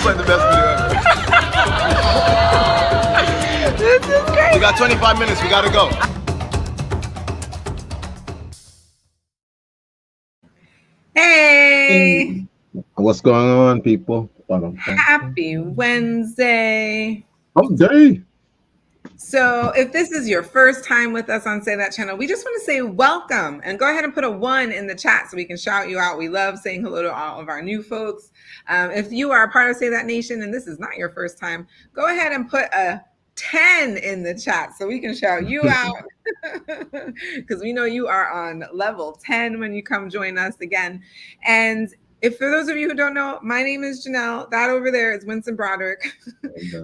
like the best video ever. This is great. We got 25 minutes. We gotta go. Hey. What's going on, people? Happy Wednesday. Day. So if this is your first time with us on Say That channel, we just want to say welcome and go ahead and put a 1 in the chat so we can shout you out. We love saying hello to all of our new folks. If you are a part of Say That Nation and this is not your first time, go ahead and put a 10 in the chat so we can shout you out because we know you are on level 10 when you come join us again. And if for those of you who don't know, my name is Janelle. That over there is Winston Broderick.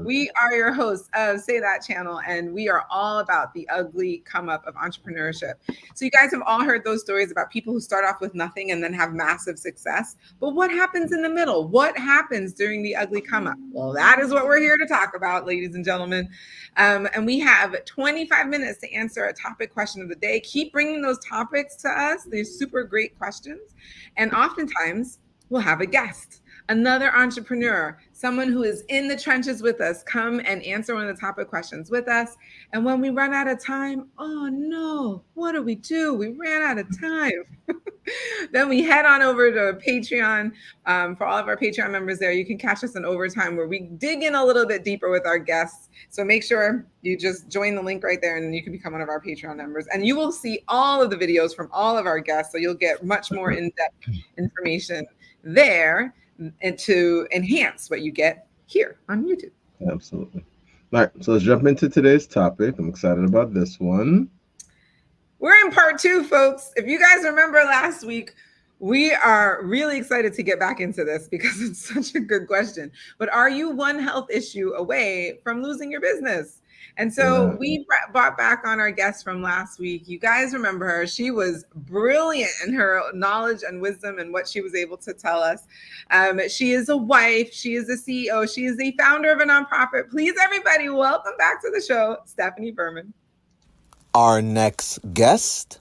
We are your hosts of Say That channel, and we are all about the ugly come up of entrepreneurship. So you guys have all heard those stories about people who start off with nothing and then have massive success. But what happens in the middle? What happens during the ugly come up? Well, that is what we're here to talk about, ladies and gentlemen. And we have 25 minutes to answer a topic question of the day. Keep bringing those topics to us. They're super great questions. And oftentimes, we'll have a guest, another entrepreneur, someone who is in the trenches with us, come and answer one of the topic questions with us. And when we run out of time, oh no, what do? We ran out of time. Then we head on over to Patreon. For all of our Patreon members there, you can catch us in overtime where we dig in a little bit deeper with our guests. So make sure you just join the link right there and you can become one of our Patreon members. And you will see all of the videos from all of our guests. So you'll get much more in-depth information there and to enhance what you get here on YouTube. Absolutely. All right, so let's jump into today's topic. I'm excited about this one. We're in part 2, folks. If you guys remember last week, we are really excited to get back into this because it's such a good question. But are you one health issue away from losing your business? And so we brought back on our guest from last week. You guys remember her. She was brilliant in her knowledge and wisdom and what she was able to tell us. She is a wife. She is a CEO. She is the founder of a nonprofit. Please, everybody, welcome back to the show, Stephanie Berman. Our next guest.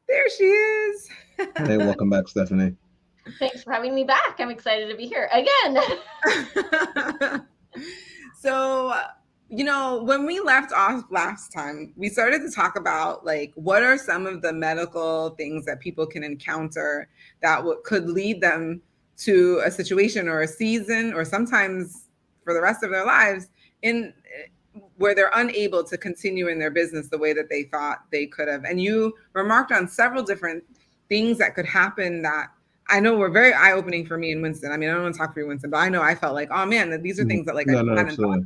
There she is. Hey, welcome back, Stephanie. Thanks for having me back. I'm excited to be here again. So, you know, when we left off last time, we started to talk about like what are some of the medical things that people can encounter that could lead them to a situation or a season or sometimes for the rest of their lives in where they're unable to continue in their business the way that they thought they could have. And you remarked on several different things that could happen that I know were very eye-opening for me and Winston. I mean, I don't want to talk for you, Winston, but I know I felt like, oh man, that these are things that like I hadn't thought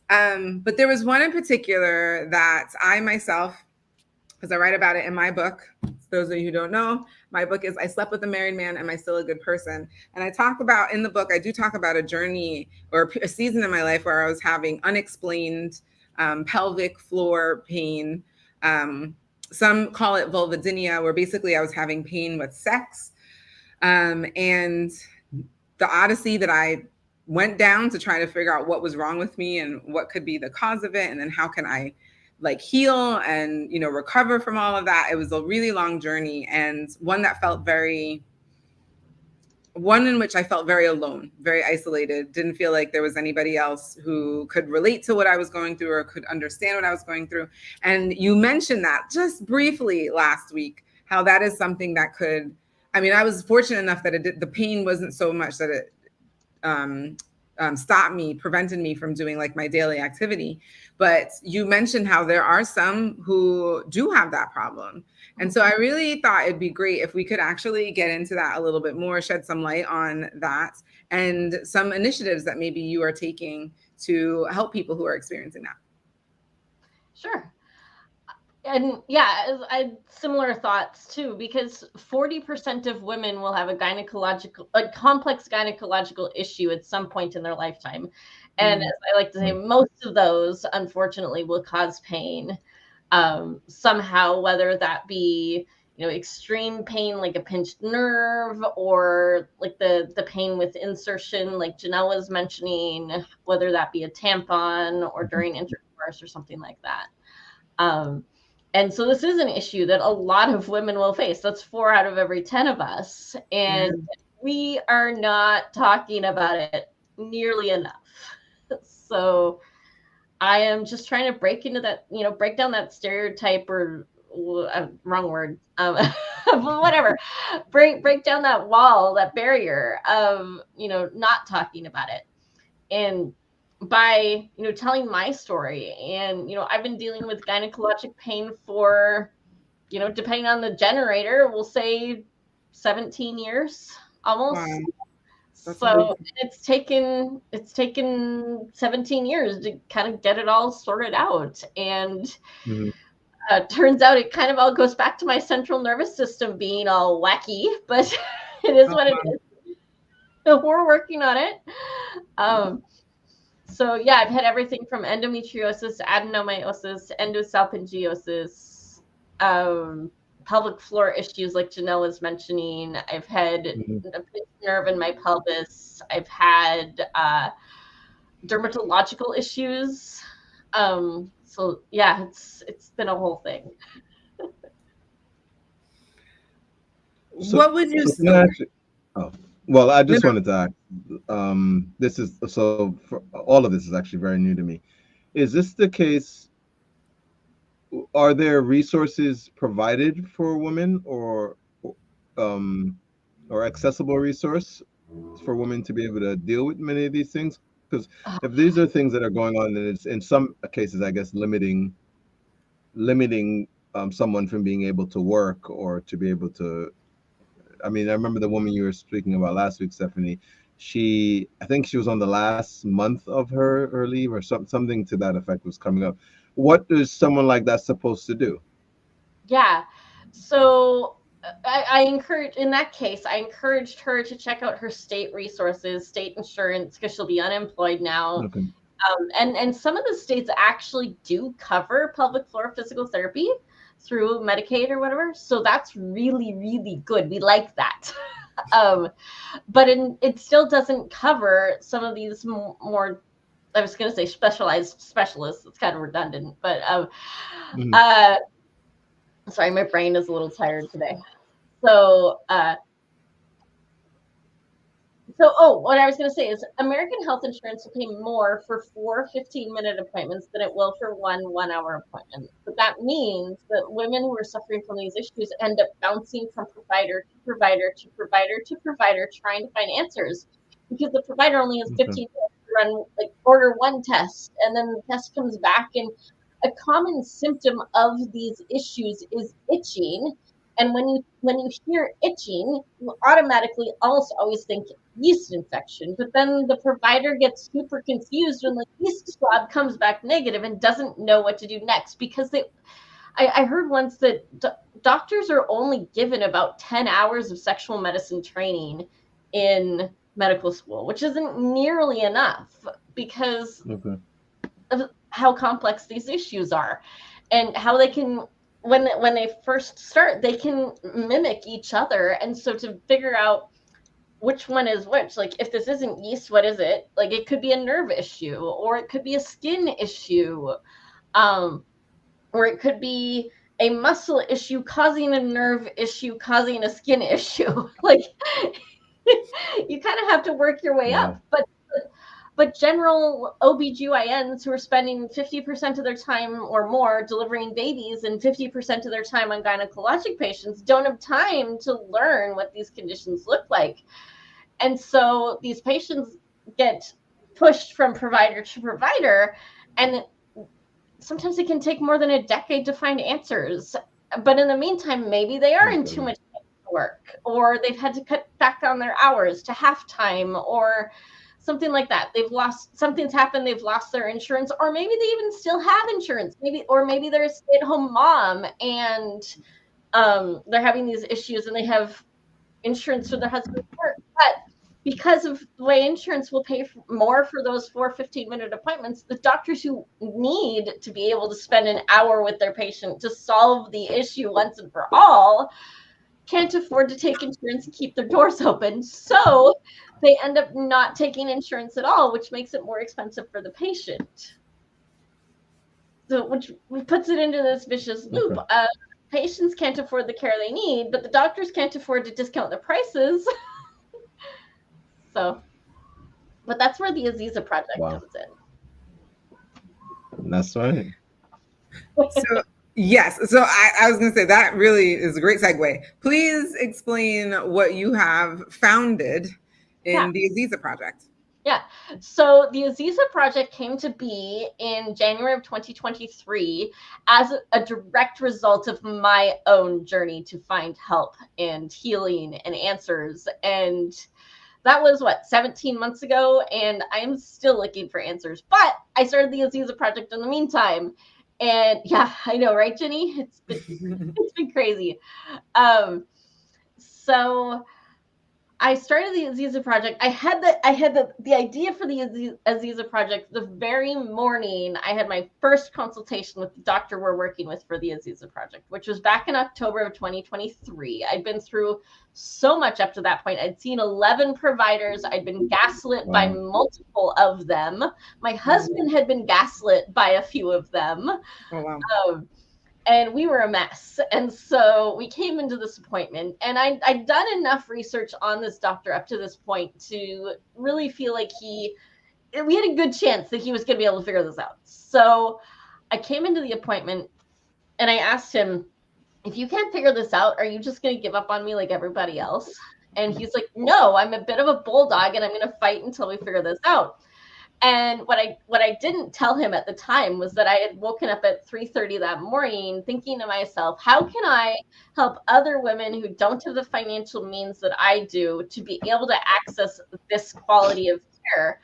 of. But there was one in particular that I myself, because I write about it in my book. Those of you who don't know, my book is I Slept with a Married Man, Am I Still a Good Person? And I talk about, in the book, I do talk about a journey or a season in my life where I was having unexplained pelvic floor pain. Some call it vulvodynia, where basically I was having pain with sex. And the odyssey that I went down to try to figure out what was wrong with me and what could be the cause of it. And then how can I like heal and, you know, recover from all of that. It was a really long journey and one in which I felt very alone, very isolated, didn't feel like there was anybody else who could relate to what I was going through or could understand what I was going through. And you mentioned that just briefly last week, how that is something that could, I mean, I was fortunate enough that the pain wasn't so much that it stopped me, prevented me from doing like my daily activity. But you mentioned how there are some who do have that problem. And so I really thought it'd be great if we could actually get into that a little bit more, shed some light on that and some initiatives that maybe you are taking to help people who are experiencing that. Sure. And yeah, I had similar thoughts too, because 40% of women will have a complex gynecological issue at some point in their lifetime. And as I like to say, most of those, unfortunately, will cause pain somehow, whether that be, extreme pain like a pinched nerve, or like the pain with insertion like Janelle was mentioning, whether that be a tampon or during intercourse or something like that. And so this is an issue that a lot of women will face. That's 4 out of every 10 of us. And we are not talking about it nearly enough. So I am just trying to break into that, break down that stereotype, or wrong word, whatever, break down that wall, that barrier of, not talking about it. And by, telling my story, and, I've been dealing with gynecologic pain for, depending on the generator, we'll say 17 years almost. Wow. So it's taken 17 years to kind of get it all sorted out. And turns out it kind of all goes back to my central nervous system being all wacky, but it is what it is. So we're working on it. So yeah, I've had everything from endometriosis, adenomyosis, endosalpingiosis, pelvic floor issues like Janelle was mentioning. I've had a pinched nerve in my pelvis. I've had dermatological issues. So yeah, it's been a whole thing. So, what would you can I actually, well, I just wanted to ask, this is, so for all of this is actually very new to me. Is this the case? Are there resources provided for women, or accessible resource for women to be able to deal with many of these things? Because if these are things that are going on, and it's in some cases, I guess, limiting someone from being able to work or to be able to, I mean, I remember the woman you were speaking about last week, Stephanie. I think she was on the last month of her leave, or something to that effect was coming up. What is someone like that supposed to do? Yeah. So I encourage, in that case, I encouraged her to check out her state resources, state insurance, because she'll be unemployed now. Okay. And some of the states actually do cover pelvic floor physical therapy through Medicaid or whatever. So that's really, really good. We like that. But it still doesn't cover some of these more, I was going to say specialized specialists. It's kind of redundant, but sorry, my brain is a little tired today. So, what I was going to say is American health insurance will pay more for 4 15-minute appointments than it will for 1 1-hour appointment. But that means that women who are suffering from these issues end up bouncing from provider to provider to provider to provider, trying to find answers, because the provider only has 15 minutes to run, like, order one test, and then the test comes back. And a common symptom of these issues is itching. And when you hear itching, you automatically almost always think yeast infection. But then the provider gets super confused when the yeast swab comes back negative and doesn't know what to do next, because I heard once that doctors are only given about 10 hours of sexual medicine training in medical school, which isn't nearly enough because of how complex these issues are, and how they can, when they first start, they can mimic each other. And so to figure out which one is which, like if this isn't yeast, what is it? Like it could be a nerve issue, or it could be a skin issue, or it could be a muscle issue causing a nerve issue causing a skin issue. Like you kind of have to work your way up. But general OBGYNs who are spending 50% of their time or more delivering babies and 50% of their time on gynecologic patients don't have time to learn what these conditions look like. And so these patients get pushed from provider to provider, and sometimes it can take more than a decade to find answers. But in the meantime, maybe they are in too much work, or they've had to cut back on their hours to half time, or something like that. Something's happened, they've lost their insurance, or maybe they even still have insurance, maybe they're a stay-at-home mom and they're having these issues and they have insurance for their husband's work, but because of the way insurance will pay more for those 4 15-minute appointments, the doctors who need to be able to spend an hour with their patient to solve the issue once and for all can't afford to take insurance and keep their doors open. So they end up not taking insurance at all, which makes it more expensive for the patient. So, which puts it into this vicious loop. Okay. Patients can't afford the care they need, but the doctors can't afford to discount their prices. So, but that's where the Aziza Project comes in. That's right. So, yes. So I was going to say that really is a great segue. Please explain what you have founded in the Aziza Project. Yeah. So the Aziza Project came to be in January of 2023 as a direct result of my own journey to find help and healing and answers. And that was 17 months ago, and I am still looking for answers. But I started the Aziza Project in the meantime. And yeah, I know, right, Jenny? It's been crazy. So I started the Aziza Project. I had the idea for the Aziza Project the very morning I had my first consultation with the doctor we're working with for the Aziza Project, which was back in October of 2023. I'd been through so much up to that point. I'd seen 11 providers. I'd been gaslit by multiple of them. My husband had been gaslit by a few of them. Oh, wow. And we were a mess. And so we came into this appointment, and I'd done enough research on this doctor up to this point to really feel like we had a good chance that he was going to be able to figure this out. So I came into the appointment and I asked him, if you can't figure this out, are you just going to give up on me like everybody else? And he's like, no, I'm a bit of a bulldog and I'm going to fight until we figure this out. And what I didn't tell him at the time was that I had woken up at 3:30 that morning thinking to myself, how can I help other women who don't have the financial means that I do to be able to access this quality of care?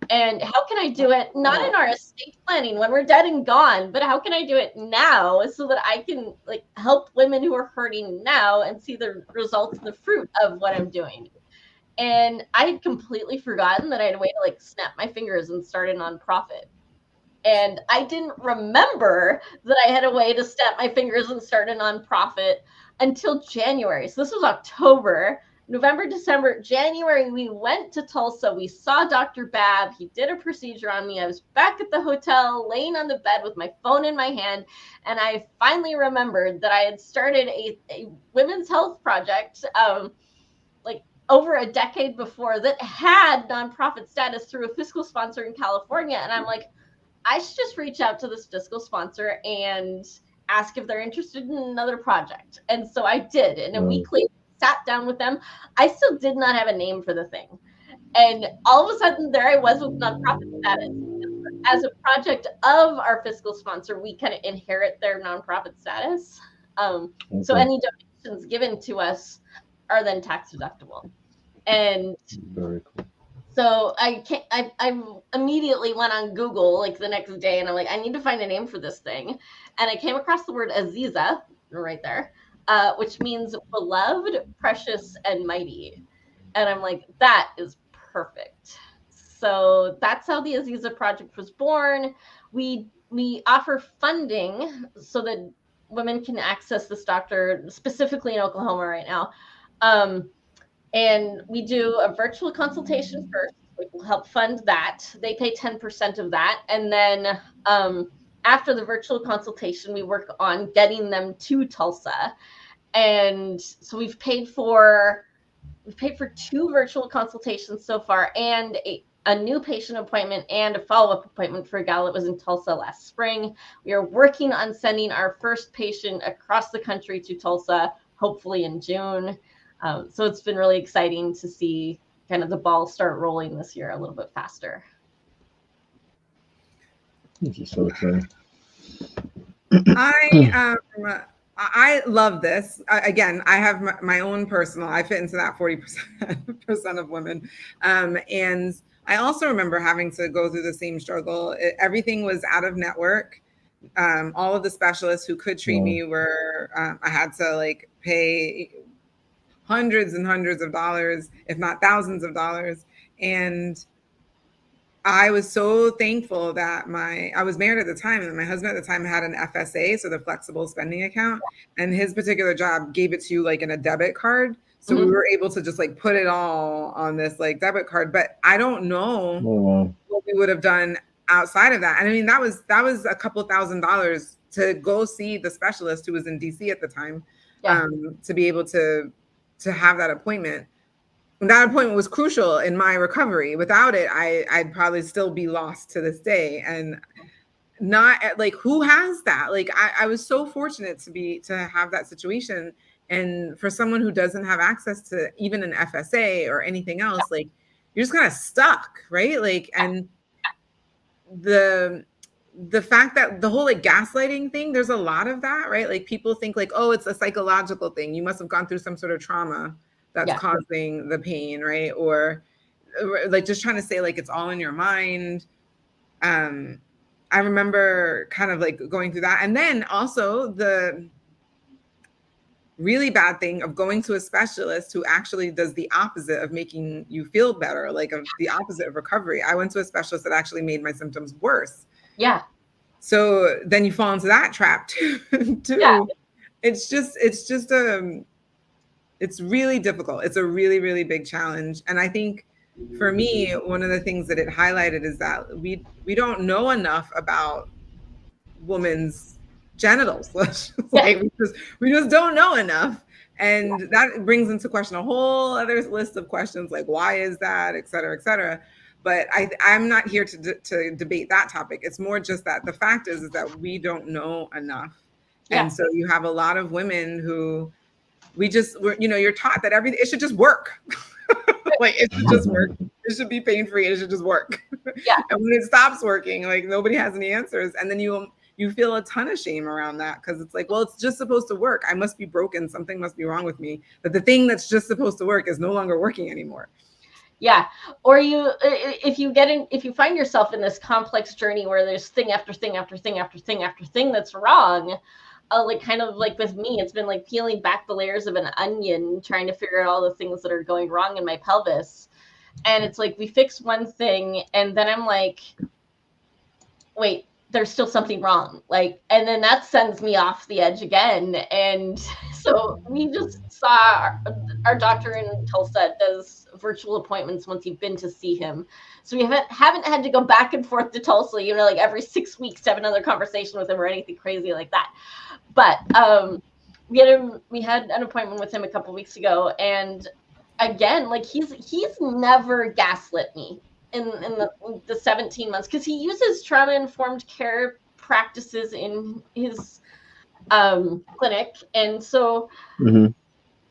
And how can I do it not in our estate planning when we're dead and gone, but how can I do it now so that I can help women who are hurting now and see the results and the fruit of what I'm doing? And I had completely forgotten that I had a way to snap my fingers and start a nonprofit. And I didn't remember that I had a way to snap my fingers and start a nonprofit until January. So this was October, November, December, January. We went to Tulsa. We saw Dr. Babb. He did a procedure on me. I was back at the hotel, laying on the bed with my phone in my hand. And I finally remembered that I had started a women's health project, over a decade before, that had nonprofit status through a fiscal sponsor in California. And I'm like, I should just reach out to this fiscal sponsor and ask if they're interested in another project. And so I did. And a week later, sat down with them. I still did not have a name for the thing. And all of a sudden, there I was with nonprofit status. As a project of our fiscal sponsor, we kind of inherit their nonprofit status. So any donations given to us are then tax deductible. And very cool. So I immediately went on Google the next day, and I'm like, I need to find a name for this thing. And I came across the word Aziza right there, which means beloved, precious, and mighty. And I'm like, that is perfect. So that's how the Aziza Project was born. We offer funding so that women can access this doctor, specifically in Oklahoma right now. And we do a virtual consultation first. We will help fund that. They pay 10% of that. And then after the virtual consultation, we work on getting them to Tulsa. And so we've paid for 2 virtual consultations so far, and a new patient appointment and a follow-up appointment for a gal that was in Tulsa last spring. We are working on sending our first patient across the country to Tulsa, hopefully in June. So it's been really exciting to see kind of the ball start rolling this year a little bit faster. This is so exciting. I love this. Again, I have my own personal, I fit into that 40% of women. And I also remember having to go through the same struggle. Everything was out of network. All of the specialists who could treat me were, I had to pay hundreds and hundreds of dollars, if not thousands of dollars. And I was so thankful that I was married at the time, and my husband at the time had an FSA, so the flexible spending account, and his particular job gave it to you like in a debit card. So we were able to just like put it all on this like debit card. But I don't know what we would have done outside of that. And I mean, that was a couple $1,000s to go see the specialist who was in DC at the time, to be able to have that appointment. And that appointment was crucial in my recovery. Without it, I'd probably still be lost to this day. And not like, who has that? Like, I was so fortunate to have that situation. And for someone who doesn't have access to even an FSA or anything else, like, you're just kind of stuck, right? Like, and the fact that the whole like gaslighting thing, there's a lot of that, right? Like, people think like, oh, it's a psychological thing. You must have gone through some sort of trauma that's causing the pain, right? Or like just trying to say like it's all in your mind. I remember kind of like going through that. And then also the really bad thing of going to a specialist who actually does the opposite of making you feel better, like of the opposite of recovery. I went to a specialist that actually made my symptoms worse. Yeah. So then you fall into that trap too. Yeah. It's really difficult. It's a really, really big challenge. And I think for me, one of the things that it highlighted is that we don't know enough about women's genitals. Like, we just don't know enough. And that brings into question a whole other list of questions, like why is that, et cetera, et cetera. But I'm not here to debate that topic. It's more just that the fact is that we don't know enough. Yeah. And so you have a lot of women who you're taught that everything, it should just work. Like, it should just work. It should be pain-free. It should just work. Yeah. And when it stops working, like, nobody has any answers. And then you feel a ton of shame around that, because it's like, well, it's just supposed to work. I must be broken. Something must be wrong with me. But the thing that's just supposed to work is no longer working anymore. Yeah. Or if you find yourself in this complex journey where there's thing after thing after thing after thing after thing that's wrong, like kind of like with me, it's been like peeling back the layers of an onion, trying to figure out all the things that are going wrong in my pelvis. And it's like, we fix one thing and then I'm like, wait, there's still something wrong. Like, and then that sends me off the edge again. And so we just saw our doctor in Tulsa does virtual appointments once you've been to see him. So we haven't had to go back and forth to Tulsa, like every 6 weeks to have another conversation with him or anything crazy like that. But we had an appointment with him a couple weeks ago, and again, like he's never gaslit me in the 17 months, because he uses trauma-informed care practices in his clinic, and so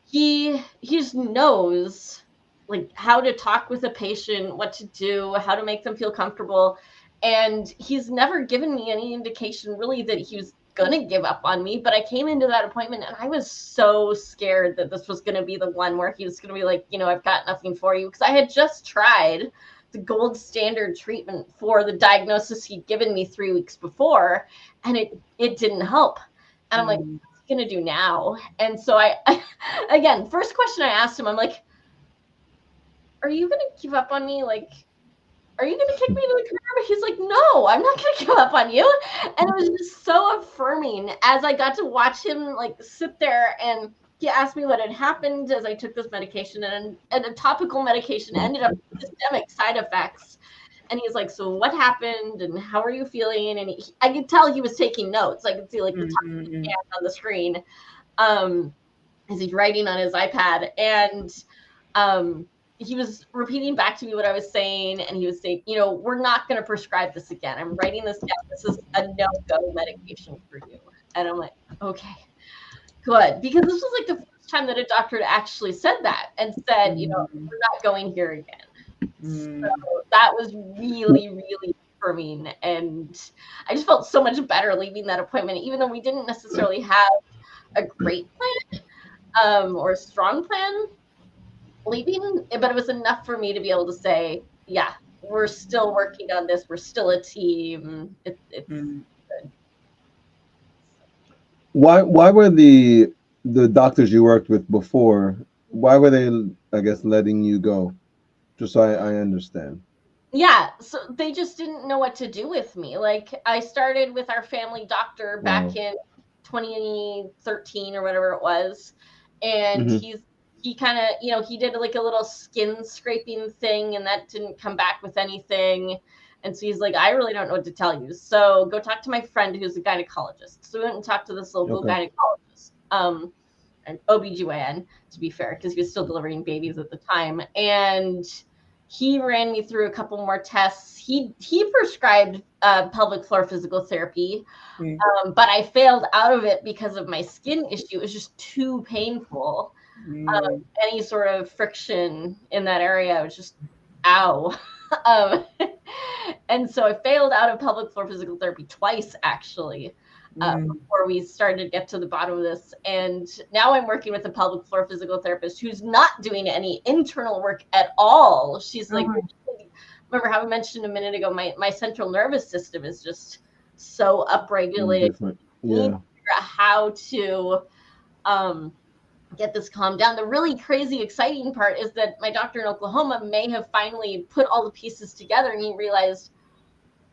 he just knows like how to talk with a patient, what to do, how to make them feel comfortable. And he's never given me any indication really that he was going to give up on me. But I came into that appointment and I was so scared that this was going to be the one where he was going to be like, I've got nothing for you. Because I had just tried the gold standard treatment for the diagnosis he'd given me 3 weeks before, and it didn't help. And I'm like, what's he going to do now? And so I again, first question I asked him, I'm like, are you going to give up on me? Like, are you going to kick me to the curb? He's like, no, I'm not going to give up on you. And it was just so affirming as I got to watch him like sit there, and he asked me what had happened as I took this medication, and a topical medication ended up with systemic side effects. And he's like, so what happened and how are you feeling? And I could tell he was taking notes. I could see like the top of his hand on the screen as he's writing on his iPad. And he was repeating back to me what I was saying, and he was saying, we're not going to prescribe this again. I'm writing this down. This is a no-go medication for you. And I'm like, okay, good. Because this was like the first time that a doctor had actually said that and said, we're not going here again. So that was really, really affirming. And I just felt so much better leaving that appointment, even though we didn't necessarily have a great plan or a strong plan leaving, but it was enough for me to be able to say, yeah, we're still working on this. We're still a team. It's good. Why were the doctors you worked with before, why were they, I guess, letting you go? Just so I understand. Yeah, so they just didn't know what to do with me. Like, I started with our family doctor back Wow. in 2013 or whatever it was, and Hmm. he kind of, he did like a little skin scraping thing, and that didn't come back with anything. And so he's like, I really don't know what to tell you. So go talk to my friend who's a gynecologist. So we went and talked to this local Okay. gynecologist, an OBGYN, to be fair, because he was still delivering babies at the time. And he ran me through a couple more tests. He prescribed pelvic floor physical therapy, but I failed out of it because of my skin issue. It was just too painful. Any sort of friction in that area was just ow. um, and so I failed out of pelvic floor physical therapy twice, actually, before we started to get to the bottom of this. And now I'm working with a pelvic floor physical therapist who's not doing any internal work at all. She's like, remember how I mentioned a minute ago, my central nervous system is just so upregulated. Different. I need Yeah. to figure out how to get this calmed down. The really crazy, exciting part is that my doctor in Oklahoma may have finally put all the pieces together, and he realized,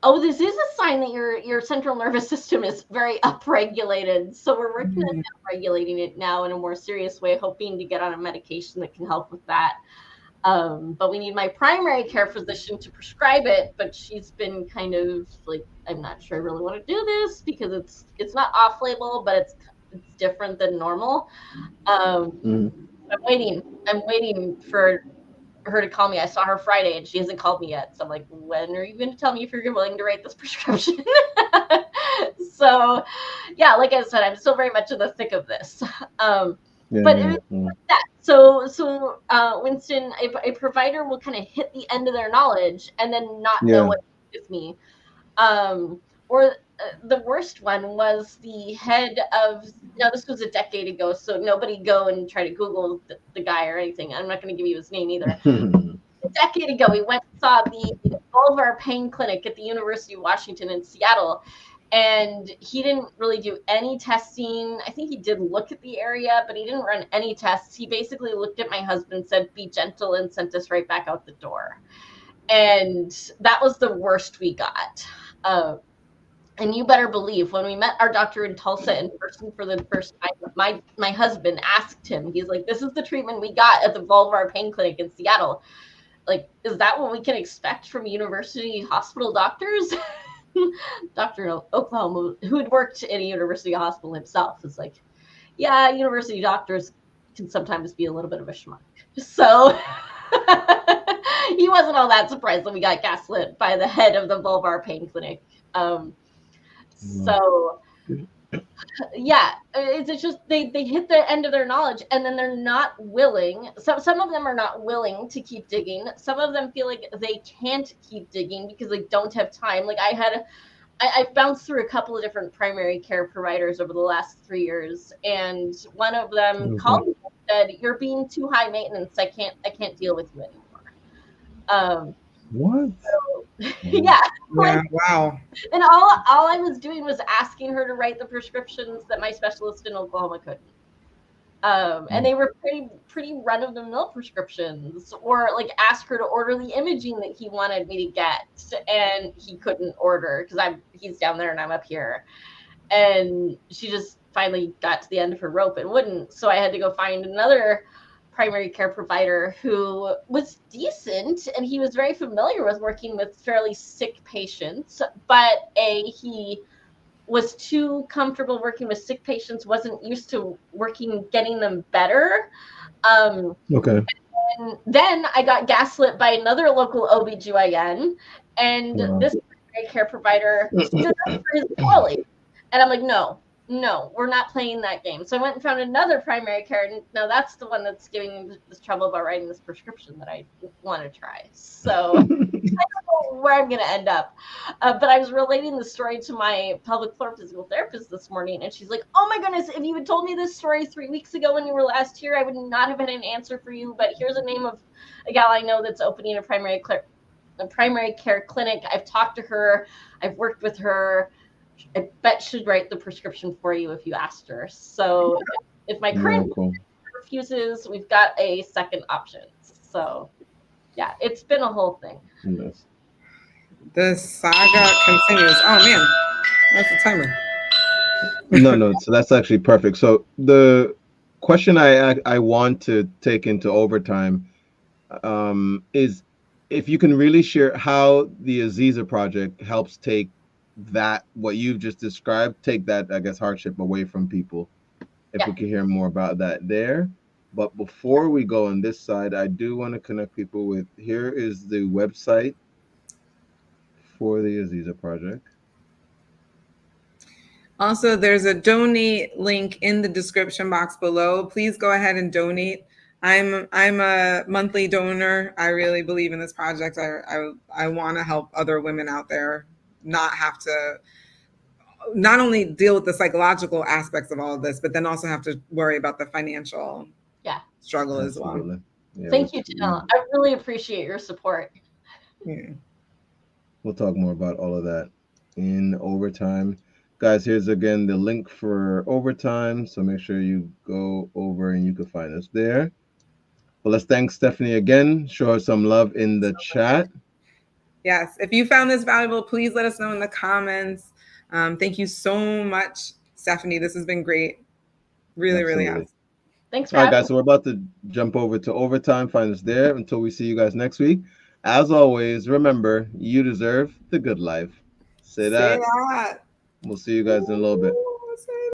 oh, this is a sign that your central nervous system is very upregulated. So we're working on regulating it now in a more serious way, hoping to get on a medication that can help with that. But we need my primary care physician to prescribe it, but she's been kind of like, I'm not sure I really want to do this because it's not off label, but it's different than normal. I'm waiting for her to call me. I saw her Friday and she hasn't called me yet. So I'm like, when are you going to tell me if you're willing to write this prescription? So yeah, like I said, I'm still very much in the thick of this. But it was like that. So Winston, a provider will kind of hit the end of their knowledge and then not know what to do with me. Or the worst one was the head of, now this was a decade ago, so nobody go and try to Google the guy or anything. I'm not going to give you his name either. A decade ago, we went and saw the vulvar pain clinic at the University of Washington in Seattle. And he didn't really do any testing. I think he did look at the area, but he didn't run any tests. He basically looked at my husband, said, be gentle, and sent us right back out the door. And that was the worst we got. And you better believe when we met our doctor in Tulsa in person for the first time, my husband asked him, he's like, this is the treatment we got at the vulvar pain clinic in Seattle. Like, is that what we can expect from university hospital doctors? Doctor in Oklahoma, who had worked in a university hospital himself, is like, yeah, university doctors can sometimes be a little bit of a schmuck. So he wasn't all that surprised that we got gaslit by the head of the vulvar pain clinic. So yeah, it's just they hit the end of their knowledge, and then they're not willing. Some of them are not willing to keep digging. Some of them feel like they can't keep digging because they don't have time. Like I bounced through a couple of different primary care providers over the last 3 years, and one of them called me and said, "You're being too high maintenance. I can't deal with you anymore." What? So, yeah. Wow. And all I was doing was asking her to write the prescriptions that my specialist in Oklahoma couldn't. And they were pretty run-of-the-mill prescriptions, or like ask her to order the imaging that he wanted me to get, and he couldn't order because he's down there and I'm up here. And she just finally got to the end of her rope and wouldn't. So I had to go find another primary care provider who was decent, and he was very familiar with working with fairly sick patients, but he was too comfortable working with sick patients, wasn't used to getting them better. Okay. And then I got gaslit by another local OBGYN, and this primary care provider stood up for his colleague. And I'm like, no, we're not playing that game. So I went and found another primary care, and now that's the one that's giving me this trouble about writing this prescription that I want to try. So I don't know where I'm going to end up. But I was relating the story to my pelvic floor physical therapist this morning, and she's like, oh my goodness, if you had told me this story 3 weeks ago when you were last here, I would not have had an answer for you. But here's the name of a gal I know that's opening a primary care clinic. I've talked to her. I've worked with her. I bet she'd write the prescription for you if you asked her. So if my current refuses, we've got a second option. So yeah, it's been a whole thing. Yes. The saga continues. Oh man, that's the timer. No. So that's actually perfect. So the question I want to take into overtime is if you can really share how the Aziza project helps take that what you've just described, take that I guess hardship away from people. If we could hear more about that there. But before we go on this side, I do want to connect people with, here is the website for the Aziza project. Also, there's a donate link in the description box below. Please go ahead and donate. I'm a monthly donor. I really believe in this project. I want to help other women out there not have to not only deal with the psychological aspects of all of this, but then also have to worry about the financial struggle as well. Yeah, Thank you, Janelle. I really appreciate your support. Yeah. We'll talk more about all of that in overtime. Guys, here's again the link for overtime. So make sure you go over and you can find us there. Well, let's thank Stephanie again. Show her some love in the chat. Yes. If you found this valuable, please let us know in the comments. Thank you so much, Stephanie. This has been great. Really has. Thanks for all right, having guys. So we're about to jump over to overtime. Find us there until we see you guys next week. As always, remember, you deserve the good life. Say that. Say that. We'll see you guys in a little bit.